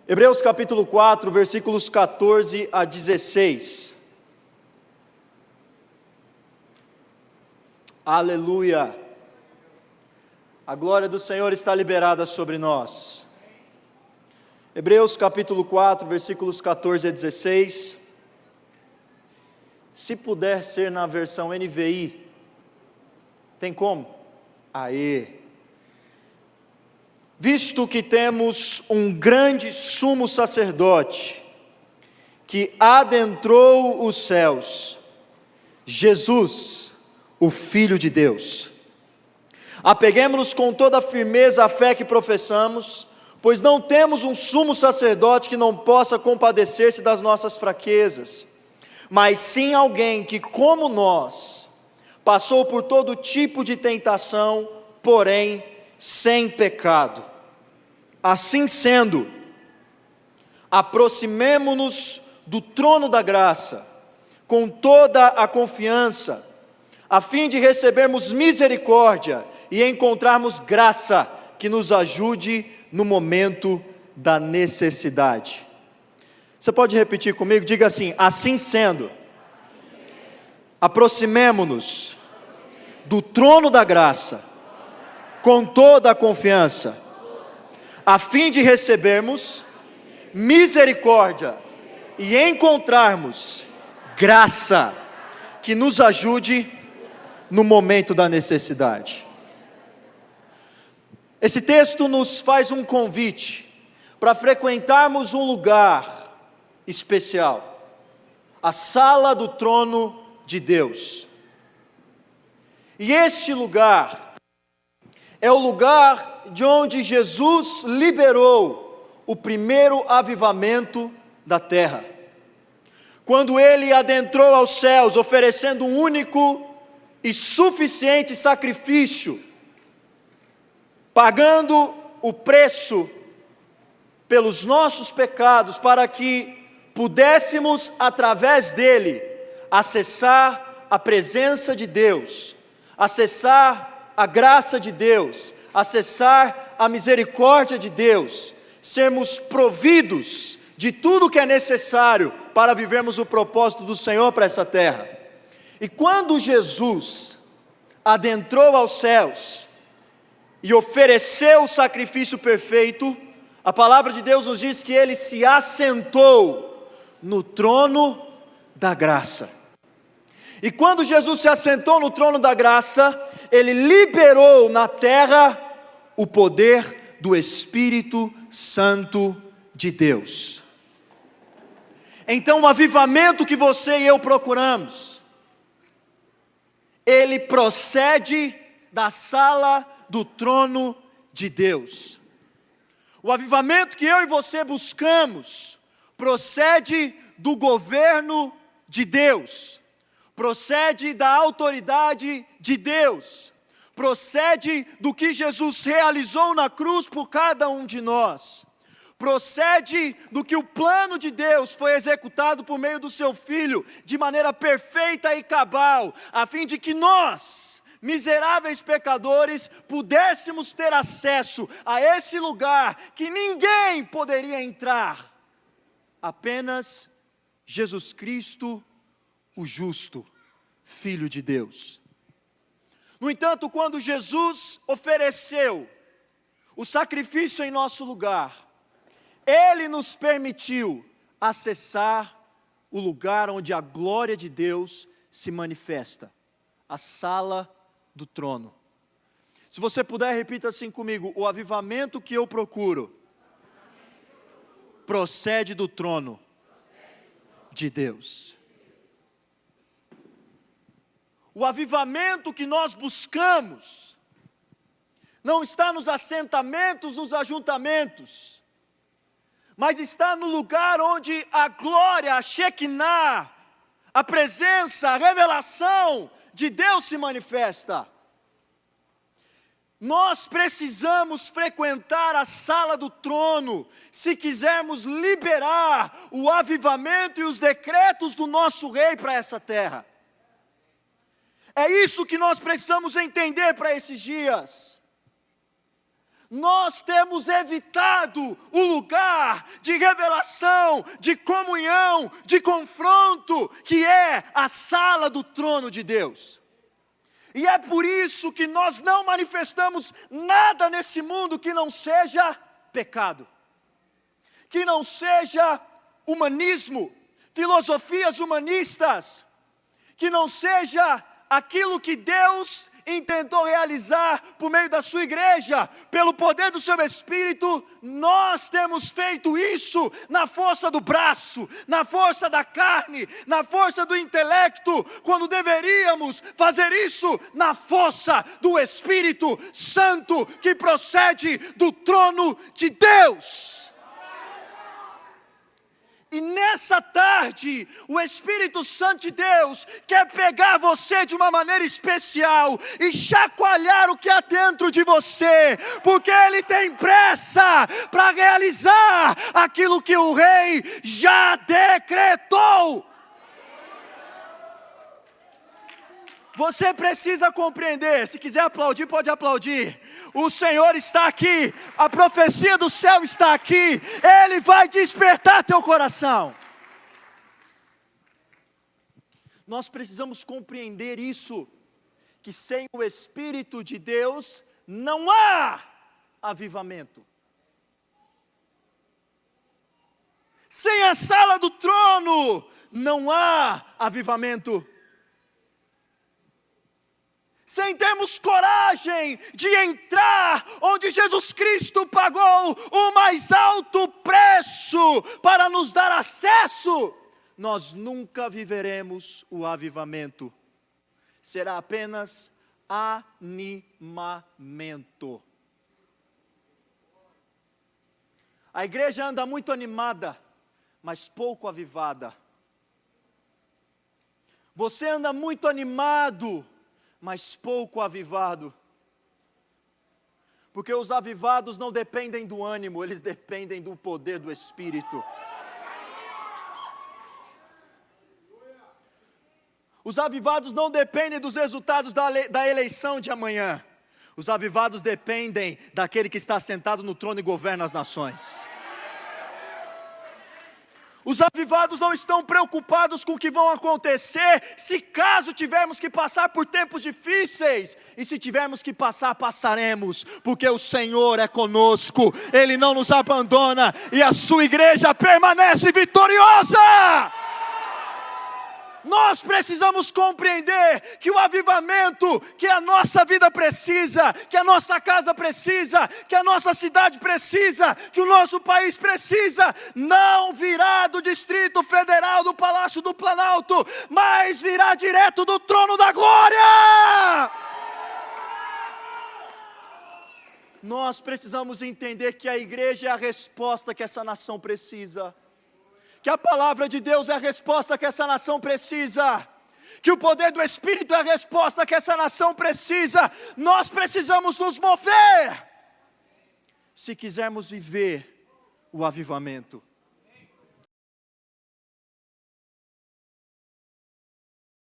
Hebreus capítulo 4, versículos 14 a 16. Aleluia! A glória do Senhor está liberada sobre nós. Hebreus capítulo 4, versículos 14 a 16. Se puder ser na versão NVI, tem como? Aê! Visto que temos um grande sumo sacerdote, que adentrou os céus, Jesus, o Filho de Deus. Apeguemo-nos com toda a firmeza à fé que professamos, pois não temos um sumo sacerdote que não possa compadecer-se das nossas fraquezas, mas sim alguém que, como nós, passou por todo tipo de tentação, porém sem pecado. Assim sendo, aproximemo-nos do trono da graça, com toda a confiança, a fim de recebermos misericórdia e encontrarmos graça que nos ajude no momento da necessidade. Você pode repetir comigo? Diga assim: assim sendo, aproximemo-nos do trono da graça, com toda a confiança, a fim de recebermos misericórdia e encontrarmos graça que nos ajude no momento da necessidade. Esse texto nos faz um convite para frequentarmos um lugar especial, a sala do trono de Deus. E este lugar é o lugar de onde Jesus liberou o primeiro avivamento da terra. Quando ele adentrou aos céus, oferecendo um único e suficiente sacrifício, pagando o preço pelos nossos pecados, para que pudéssemos, através dele, acessar a presença de Deus, acessar a graça de Deus, acessar a misericórdia de Deus, sermos providos de tudo que é necessário para vivermos o propósito do Senhor para essa terra. E quando Jesus adentrou aos céus e ofereceu o sacrifício perfeito, a palavra de Deus nos diz que ele se assentou no trono da graça. E quando Jesus se assentou no trono da graça, ele liberou na terra o poder do Espírito Santo de Deus. Então o avivamento que você e eu procuramos, ele procede da sala do trono de Deus. O avivamento que eu e você buscamos, procede do governo de Deus, procede da autoridade de Deus, procede do que Jesus realizou na cruz por cada um de nós, procede do que o plano de Deus foi executado por meio do seu Filho, de maneira perfeita e cabal, a fim de que nós, miseráveis pecadores, pudéssemos ter acesso a esse lugar que ninguém poderia entrar, apenas Jesus Cristo, o justo, Filho de Deus. No entanto, quando Jesus ofereceu o sacrifício em nosso lugar, ele nos permitiu acessar o lugar onde a glória de Deus se manifesta, a sala do trono. Se você puder, repita assim comigo: o avivamento que eu procuro procede do trono de Deus. O avivamento que nós buscamos não está nos assentamentos, nos ajuntamentos, mas está no lugar onde a glória, a Shekinah, a presença, a revelação de Deus se manifesta. Nós precisamos frequentar a sala do trono, se quisermos liberar o avivamento e os decretos do nosso Rei para essa terra. É isso que nós precisamos entender para esses dias. nós temos evitado o lugar de revelação, de comunhão, de confronto, que é a sala do trono de Deus. E é por isso que nós não manifestamos nada nesse mundo que não seja pecado, que não seja humanismo, filosofias humanistas, que não seja aquilo que Deus intentou realizar por meio da sua igreja, pelo poder do seu Espírito. Nós temos feito isso na força do braço, na força da carne, na força do intelecto, quando deveríamos fazer isso na força do Espírito Santo, que procede do trono de Deus. E nessa tarde, o Espírito Santo de Deus quer pegar você de uma maneira especial e chacoalhar o que há dentro de você, porque Ele tem pressa para realizar aquilo que o Rei já decretou. Você precisa compreender, se quiser aplaudir, pode aplaudir. O Senhor está aqui, a profecia do céu está aqui, Ele vai despertar teu coração. Nós precisamos compreender isso, que sem o Espírito de Deus não há avivamento. Sem a sala do trono não há avivamento. Sem termos coragem de entrar onde Jesus Cristo pagou o mais alto preço para nos dar acesso, nós nunca viveremos o avivamento. Será apenas animamento. A igreja anda muito animada, mas pouco avivada. Você anda muito animado, mas pouco avivado, porque os avivados não dependem do ânimo, eles dependem do poder do Espírito. Os avivados não dependem dos resultados da eleição de amanhã, os avivados dependem daquele que está sentado no trono e governa as nações. Os avivados não estão preocupados com o que vão acontecer, se caso tivermos que passar por tempos difíceis, e se tivermos que passar, passaremos, porque o Senhor é conosco, Ele não nos abandona, e a sua igreja permanece vitoriosa. Nós precisamos compreender que o avivamento que a nossa vida precisa, que a nossa casa precisa, que a nossa cidade precisa, que o nosso país precisa, não virá do Distrito Federal, do Palácio do Planalto, mas virá direto do trono da glória. Nós precisamos entender que a igreja é a resposta que essa nação precisa, que a palavra de Deus é a resposta que essa nação precisa, que o poder do Espírito é a resposta que essa nação precisa. Nós precisamos nos mover, se quisermos viver o avivamento.